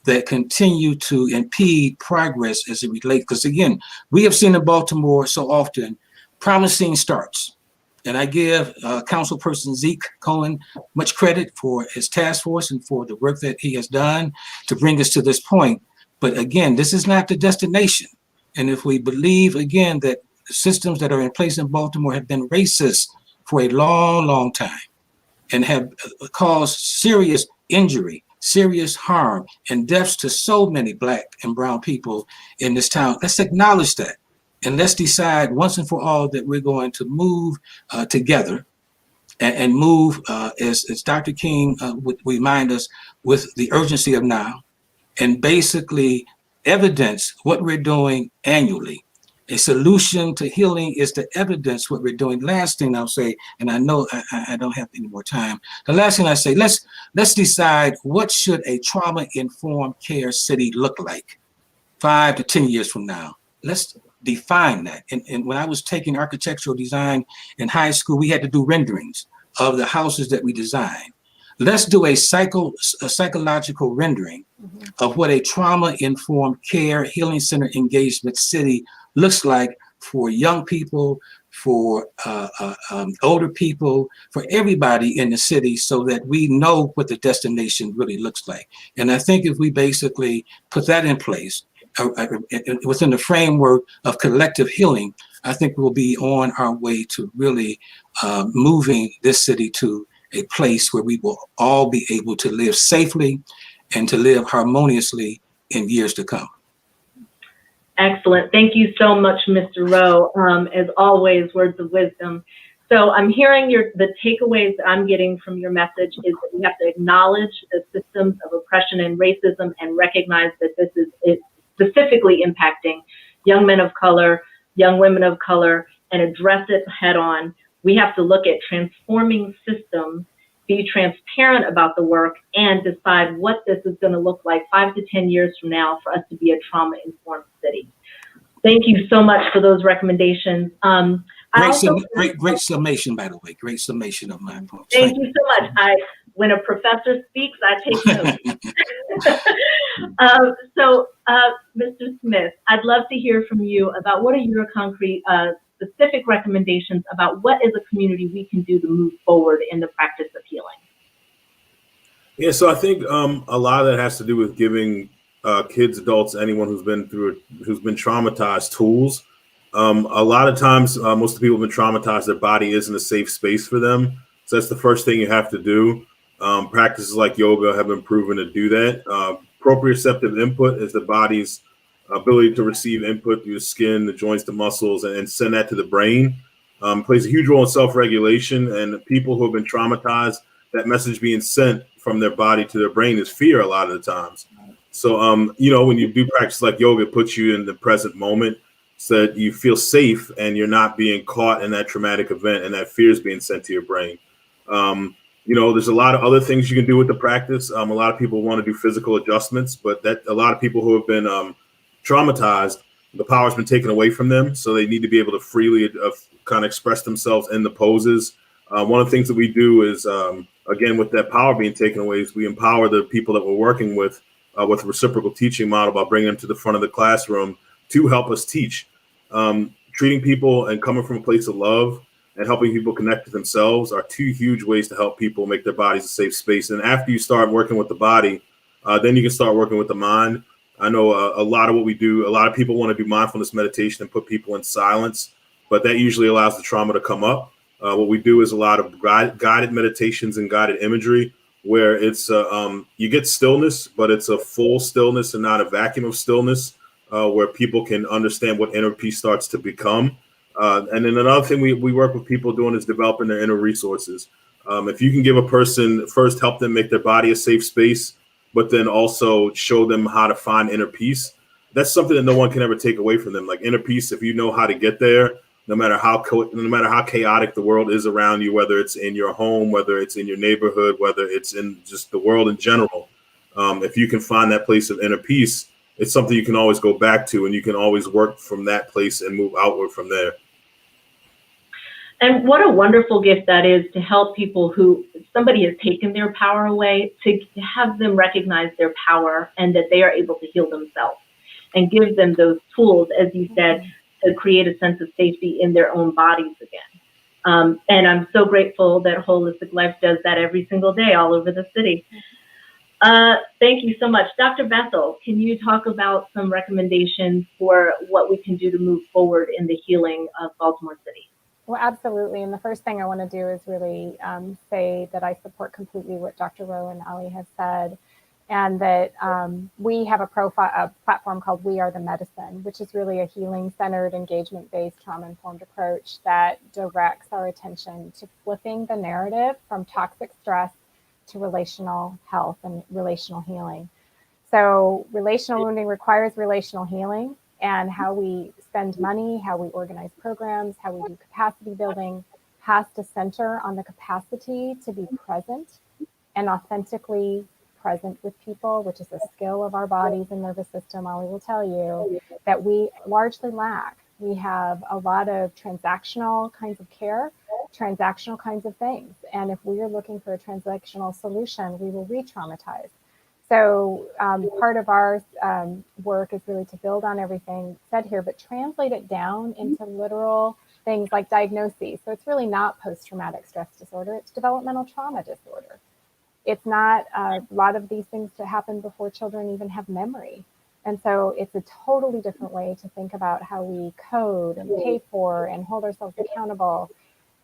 that continue to impede progress as it relates. Because again, we have seen in Baltimore so often promising starts. And I give Councilperson Zeke Cohen much credit for his task force and for the work that he has done to bring us to this point. But again, this is not the destination. And if we believe, again, that the systems that are in place in Baltimore have been racist for a long, long time and have caused serious injury, serious harm, and deaths to so many Black and brown people in this town, let's acknowledge that. And let's decide once and for all that we're going to move together and move, as Dr. King would remind us, with the urgency of now, and basically evidence what we're doing annually. A solution to healing is to evidence what we're doing. Last thing I'll say, and I know I don't have any more time. The last thing I say, let's decide what should a trauma-informed care city look like 5 to 10 years from now. Let's define that. And when I was taking architectural design in high school, we had to do renderings of the houses that we designed. Let's do a psychological rendering of what a trauma-informed care, healing center engagement city looks like for young people, for older people, for everybody in the city, so that we know what the destination really looks like. And I think if we basically put that in place within the framework of collective healing, I think we'll be on our way to really moving this city to a place where we will all be able to live safely and to live harmoniously in years to come. Excellent. Thank you so much, Mr. Rowe. As always, words of wisdom. So I'm hearing the takeaways that I'm getting from your message is that we have to acknowledge the systems of oppression and racism and recognize that this is specifically impacting young men of color, young women of color, and address it head on. We have to look at transforming systems, be transparent about the work, and decide what this is going to look like 5 to 10 years from now for us to be a trauma-informed city. Thank you so much for those recommendations. Great summation, by the way. Great summation of my points. Thank you so much. When a professor speaks, I take notes. So, Mr. Smith, I'd love to hear from you about what are your concrete specific recommendations about what as a community we can do to move forward in the practice of healing. Yeah, so I think a lot of that has to do with giving kids, adults, anyone who's been traumatized tools A lot of times, most of the people have been traumatized. Their body isn't a safe space for them. So that's the first thing you have to do. Practices like yoga have been proven to do that. Proprioceptive input is the body's ability to receive input through the skin, the joints, the muscles, and send that to the brain. Plays a huge role in self-regulation. And people who have been traumatized, that message being sent from their body to their brain is fear a lot of the times. So, when you do practice like yoga, it puts you in the present moment so that you feel safe and you're not being caught in that traumatic event and that fear is being sent to your brain. There's a lot of other things you can do with the practice. A lot of people want to do physical adjustments, but that a lot of people who have been traumatized, the power's been taken away from them. So they need to be able to freely kind of express themselves in the poses. One of the things that we do is, again, with that power being taken away, is we empower the people that we're working with a reciprocal teaching model by bringing them to the front of the classroom to help us teach. Treating people and coming from a place of love and helping people connect to themselves are two huge ways to help people make their bodies a safe space. And after you start working with the body, then you can start working with the mind. I know a lot of what we do, a lot of people want to do mindfulness meditation and put people in silence, but that usually allows the trauma to come up. What we do is a lot of guided meditations and guided imagery where it's you get stillness, but it's a full stillness and not a vacuum of stillness, where people can understand what inner peace starts to become. And then another thing we work with people doing is developing their inner resources. If you can give a person, first help them make their body a safe space, but then also show them how to find inner peace, that's something that no one can ever take away from them. Like inner peace, if you know how to get there, no matter how chaotic the world is around you, whether it's in your home, whether it's in your neighborhood, whether it's in just the world in general, if you can find that place of inner peace, it's something you can always go back to, and you can always work from that place and move outward from there. And what a wonderful gift that is to help people who somebody has taken their power away, to have them recognize their power and that they are able to heal themselves and give them those tools, as you said, to create a sense of safety in their own bodies again. And I'm so grateful that Holistic Life does that every single day all over the city. Thank you so much. Dr. Bethell, can you talk about some recommendations for what we can do to move forward in the healing of Baltimore City? Well, absolutely. And the first thing I want to do is really say that I support completely what Dr. Rowe and Ali have said, and that we have a platform called We Are the Medicine, which is really a healing-centered, engagement-based, trauma-informed approach that directs our attention to flipping the narrative from toxic stress to relational health and relational healing. So relational wounding requires relational healing, and how we spend money, how we organize programs, how we do capacity building has to center on the capacity to be present and authentically present with people, which is a skill of our bodies and nervous system, Ali will tell you, that we largely lack. We have a lot of transactional kinds of care, transactional kinds of things. And if we are looking for a transactional solution, we will re-traumatize. So part of our work is really to build on everything said here, but translate it down into literal things like diagnoses. So it's really not post-traumatic stress disorder, it's developmental trauma disorder. It's not a lot of these things to happen before children even have memory. And so it's a totally different way to think about how we code and pay for and hold ourselves accountable.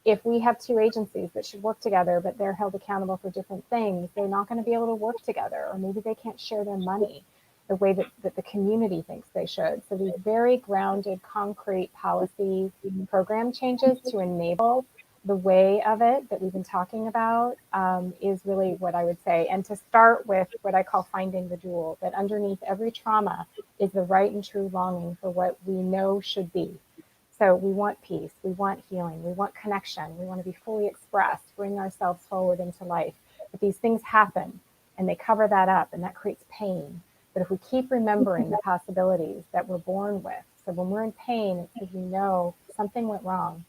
If we have two agencies that should work together, but they're held accountable for different things, they're not going to be able to work together, or maybe they can't share their money the way that the community thinks they should. So these very grounded, concrete policy program changes to enable the way of it that we've been talking about is really what I would say. And to start with what I call finding the jewel, that underneath every trauma is the right and true longing for what we know should be. So we want peace, we want healing, we want connection, we want to be fully expressed, bring ourselves forward into life. But these things happen and they cover that up, and that creates pain. But if we keep remembering the possibilities that we're born with, so when we're in pain, it's because we know something went wrong.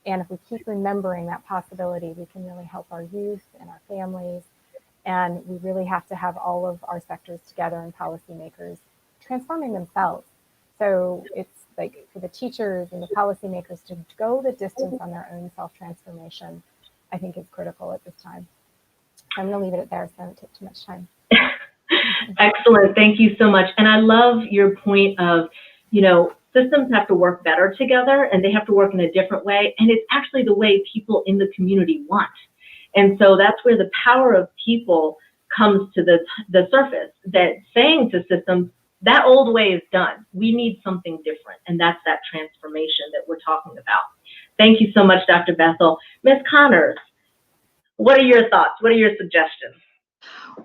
And if we keep remembering that possibility, we can really help our youth and our families. And we really have to have all of our sectors together and policymakers transforming themselves. So it's like for the teachers and the policymakers to go the distance on their own self-transformation, I think is critical at this time. I'm going to leave it at there so I don't take too much time. Excellent. Thank you so much. And I love your point of, systems have to work better together, and they have to work in a different way, and it's actually the way people in the community want. And so that's where the power of people comes to the surface, that saying to systems, that old way is done. We need something different, and that's that transformation that we're talking about. Thank you so much, Dr. Bethell. Ms. Connors, what are your thoughts? What are your suggestions?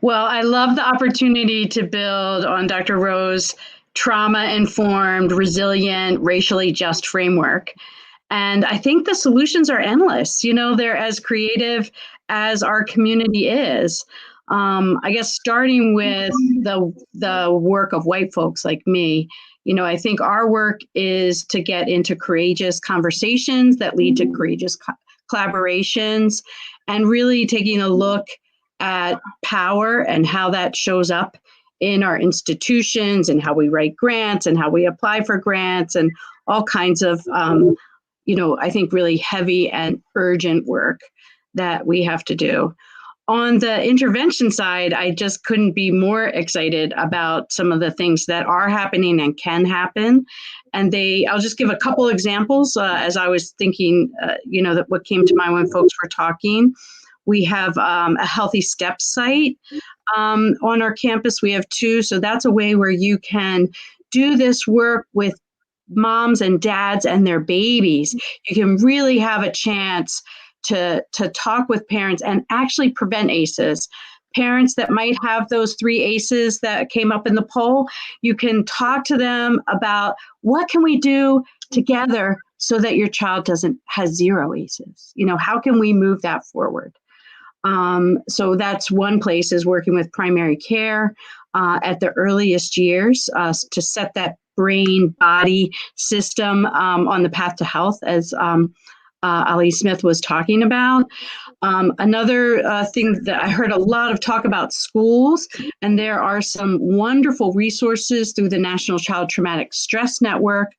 Well, I love the opportunity to build on Dr. Rowe's trauma-informed, resilient, racially just framework. And I think the solutions are endless. You know, they're as creative as our community is. I guess starting with the work of white folks like me, you know, I think our work is to get into courageous conversations that lead to courageous collaborations, and really taking a look at power and how that shows up in our institutions and how we write grants and how we apply for grants and all kinds of, you know, I think really heavy and urgent work that we have to do. On the intervention side, I just couldn't be more excited about some of the things that are happening and can happen. And I'll just give a couple examples as I was thinking, you know, that what came to mind when folks were talking. We have a Healthy Steps site on our campus. We have 2. So that's a way where you can do this work with moms and dads and their babies. You can really have a chance to talk with parents and actually prevent ACEs. Parents that might have those 3 ACEs that came up in the poll, you can talk to them about what can we do together so that your child has 0 ACEs. You know, how can we move that forward? So that's one place, is working with primary care at the earliest years to set that brain-body system on the path to health, as Ali Smith was talking about. Another thing that I heard a lot of talk about schools, and there are some wonderful resources through the National Child Traumatic Stress Network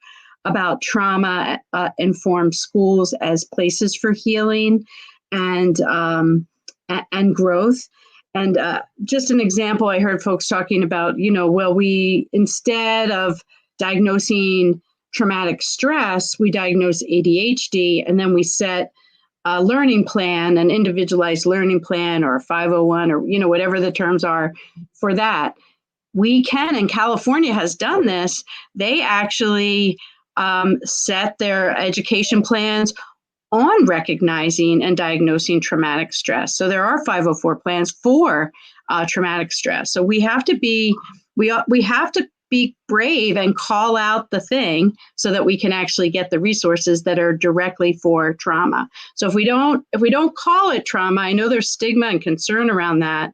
about trauma-informed schools as places for healing and growth. And just an example, I heard folks talking about, you know, well, we, instead of diagnosing traumatic stress, we diagnose ADHD, and then we set a learning plan, an individualized learning plan, or a 501, or, you know, whatever the terms are for that. We can, and California has done this, they actually set their education plans on recognizing and diagnosing traumatic stress. So there are 504 plans for traumatic stress. So we have to be brave and call out the thing so that we can actually get the resources that are directly for trauma. So if we don't call it trauma, I know there's stigma and concern around that,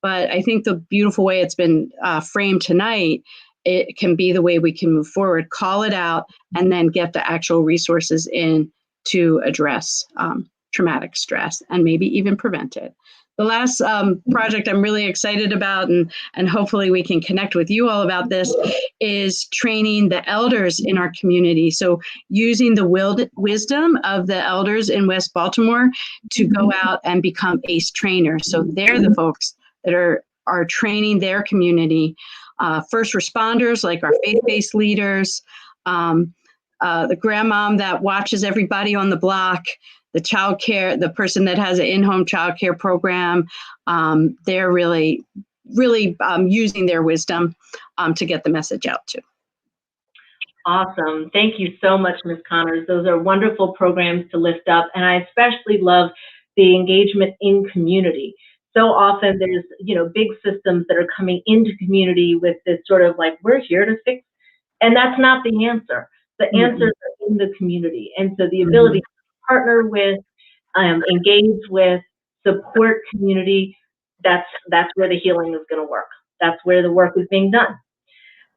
but I think the beautiful way it's been framed tonight, it can be the way we can move forward, call it out, and then get the actual resources in to address traumatic stress and maybe even prevent it. The last project I'm really excited about, and hopefully we can connect with you all about this, is training the elders in our community. So using the wisdom of the elders in West Baltimore to go out and become ACE trainers. So they're the folks that are training their community, first responders like our faith-based leaders, the grandmom that watches everybody on the block, the child care, the person that has an in-home child care program. They're really using their wisdom to get the message out to. Awesome. Thank you so much, Ms. Connors. Those are wonderful programs to lift up. And I especially love the engagement in community. So often there's, you know, big systems that are coming into community with this sort of like, we're here to fix, and that's not the answer. The answers are in the community. And so the ability to partner with, engage with, support community, that's where the healing is going to work. That's where the work is being done.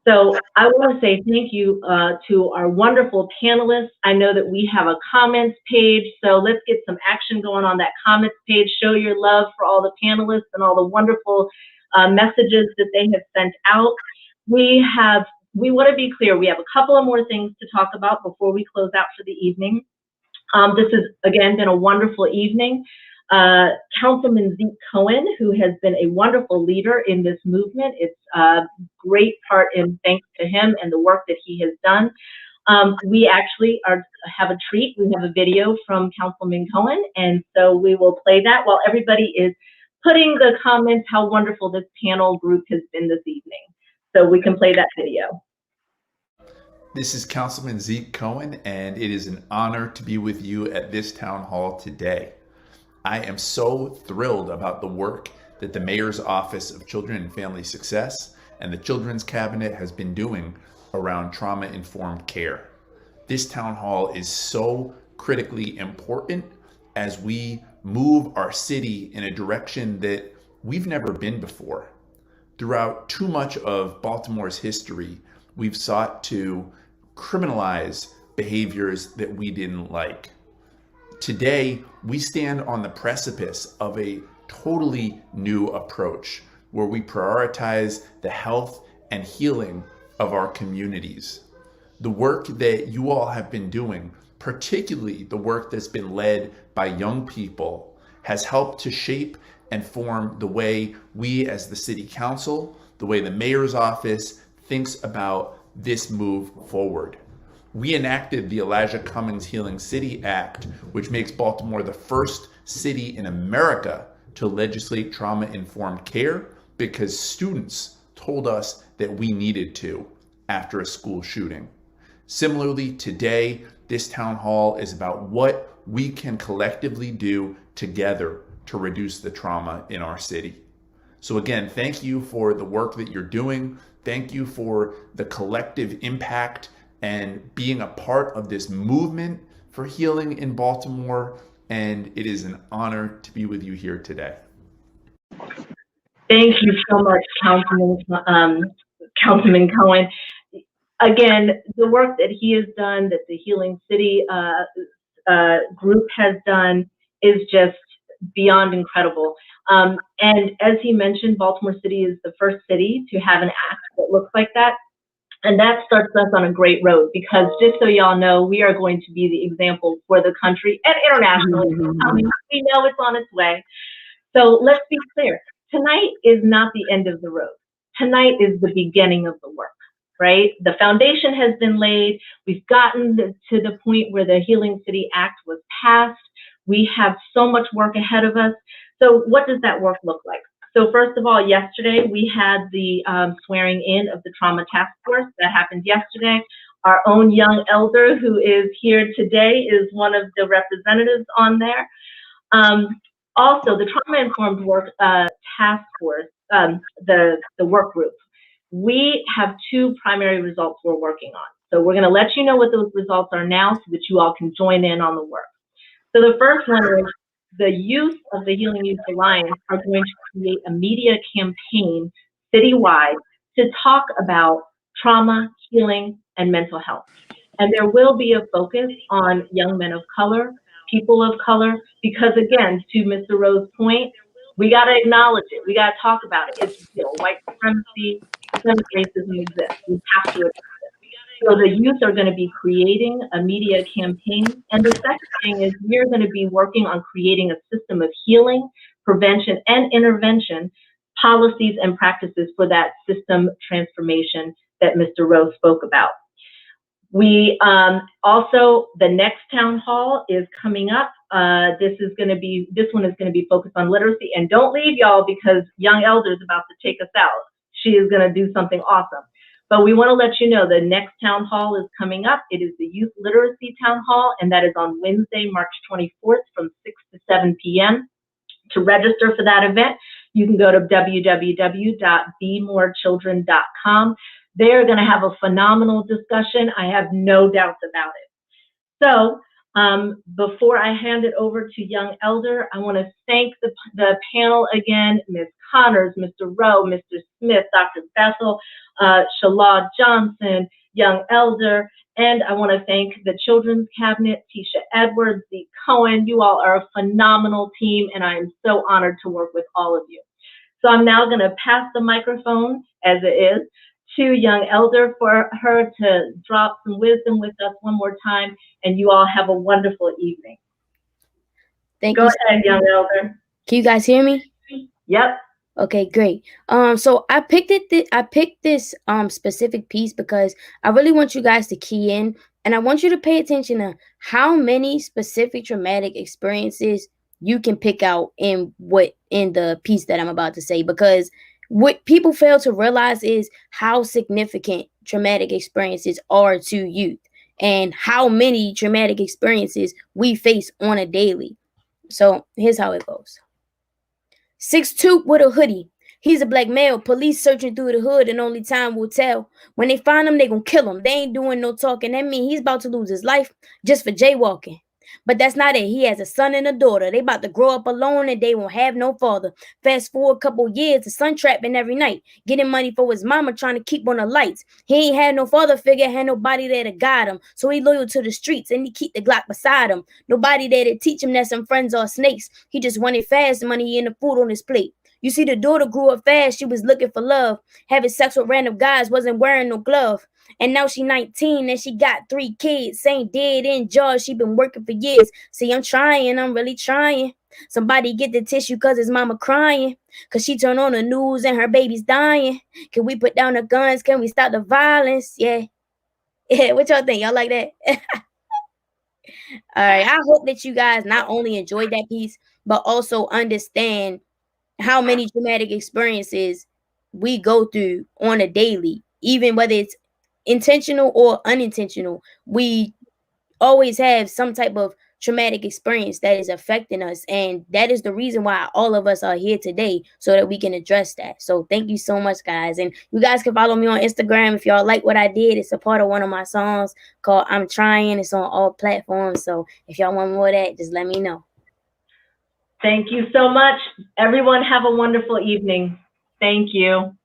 So I want to say thank you to our wonderful panelists. I know that we have a comments page, so let's get some action going on that comments page. Show your love for all the panelists and all the wonderful messages that they have sent out. We want to be clear, we have a couple of more things to talk about before we close out for the evening. This has, again, been a wonderful evening. Councilman Zeke Cohen, who has been a wonderful leader in this movement. It's a great part in thanks to him and the work that he has done. We actually have a treat. We have a video from Councilman Cohen, and so we will play that while everybody is putting the comments how wonderful this panel group has been this evening. So we can play that video. This is Councilman Zeke Cohen, and it is an honor to be with you at this town hall today. I am so thrilled about the work that the Mayor's Office of Children and Family Success and the Children's Cabinet has been doing around trauma-informed care. This town hall is so critically important as we move our city in a direction that we've never been before. Throughout too much of Baltimore's history, we've sought to criminalize behaviors that we didn't like. Today, we stand on the precipice of a totally new approach where we prioritize the health and healing of our communities. The work that you all have been doing, particularly the work that's been led by young people, has helped to shape and form the way we as the City Council, the way the Mayor's Office thinks about this move forward. We enacted the Elijah Cummings Healing City Act, which makes Baltimore the first city in America to legislate trauma-informed care because students told us that we needed to after a school shooting. Similarly, today, this town hall is about what we can collectively do together to reduce the trauma in our city. So again, thank you for the work that you're doing. Thank you for the collective impact and being a part of this movement for healing in Baltimore. And it is an honor to be with you here today. Thank you so much, Councilman Cohen. Again, the work that he has done, that the Healing City group has done, is just beyond incredible. And as he mentioned, Baltimore City is the first city to have an act that looks like that. And that starts us on a great road because just so y'all know, we are going to be the example for the country and internationally. We know it's on its way. So let's be clear. Tonight is not the end of the road. Tonight is the beginning of the work, right? The foundation has been laid. We've gotten to the point where the Healing City Act was passed. We have so much work ahead of us. So what does that work look like? So first of all, yesterday we had the swearing in of the Trauma Task Force. That happened yesterday. Our own young elder who is here today is one of the representatives on there. Also, the Trauma Informed Work Task Force, the work group, we have two primary results we're working on. So we're going to let you know what those results are now so that you all can join in on the work. So the first one is the youth of the Healing Youth Alliance are going to create a media campaign citywide to talk about trauma, healing, and mental health. And there will be a focus on young men of color, people of color, because again, to Mr. Rowe's point, we got to acknowledge it. We got to talk about it. It's real. White supremacy, systemic racism exists. We have to address it. So the youth are going to be creating a media campaign. And the second thing is we're going to be working on creating a system of healing, prevention, and intervention policies and practices for that system transformation that Mr. Rowe spoke about. We also, the next town hall is coming up. This one is going to be focused on literacy. And don't leave, y'all, because young elder is about to take us out. She is going to do something awesome. But we want to let you know the next town hall is coming up. It is the Youth Literacy Town Hall, and that is on Wednesday, March 24th from 6 to 7 p.m. To register for that event, you can go to www.bemorechildren.com. They're going to have a phenomenal discussion. I have no doubts about it. So before I hand it over to Young Elder, I want to thank the panel again, Ms. Connors, Mr. Rowe, Mr. Smith, Dr. Bethell, Shalad Johnson, Young Elder, and I want to thank the Children's Cabinet, Tisha Edwards, Zeke Cohen. You all are a phenomenal team, and I am so honored to work with all of you. So I'm now going to pass the microphone, as it is, to Young Elder for her to drop some wisdom with us one more time, and you all have a wonderful evening. Go ahead, Young Elder. Can you guys hear me? Yep. Okay, great. So I picked this specific piece because I really want you guys to key in And I want you to pay attention to how many specific traumatic experiences you can pick out in the piece that I'm about to say, because what people fail to realize is how significant traumatic experiences are to youth and how many traumatic experiences we face on a daily. So here's how it goes. 6'2" with a hoodie. He's a black male. Police searching through the hood, and only time will tell. When they find him, they gonna kill him. They ain't doing no talking. That means he's about to lose his life just for jaywalking. But that's not it. He has a son and a daughter. They about to grow up alone, and they won't have no father. Fast forward a couple years, the son trapping every night, getting money for his mama, trying to keep on the lights. He ain't had no father figure, had nobody there to guide him. So he loyal to the streets, and he keep the Glock beside him. Nobody there to teach him that some friends are snakes. He just wanted fast money and the food on his plate. You see, the daughter grew up fast. She was looking for love. Having sex with random guys, wasn't wearing no glove. And now she 19 and she got 3 kids. Same dead end jobs. She been working for years. See, I'm trying. I'm really trying. Somebody get the tissue because his mama crying. Because she turned on the news and her baby's dying. Can we put down the guns? Can we stop the violence? Yeah. Yeah, what y'all think? Y'all like that? All right. I hope that you guys not only enjoyed that piece, but also understand how many traumatic experiences we go through on a daily, even whether it's intentional or unintentional. We always have some type of traumatic experience that is affecting us, and that is the reason why all of us are here today, so that we can address that. So thank you so much, guys. And you guys can follow me on Instagram if y'all like what I did. It's a part of one of my songs called I'm Trying. It's on all platforms, so if y'all want more of that, just let me know. Thank you so much. Everyone have a wonderful evening. Thank you.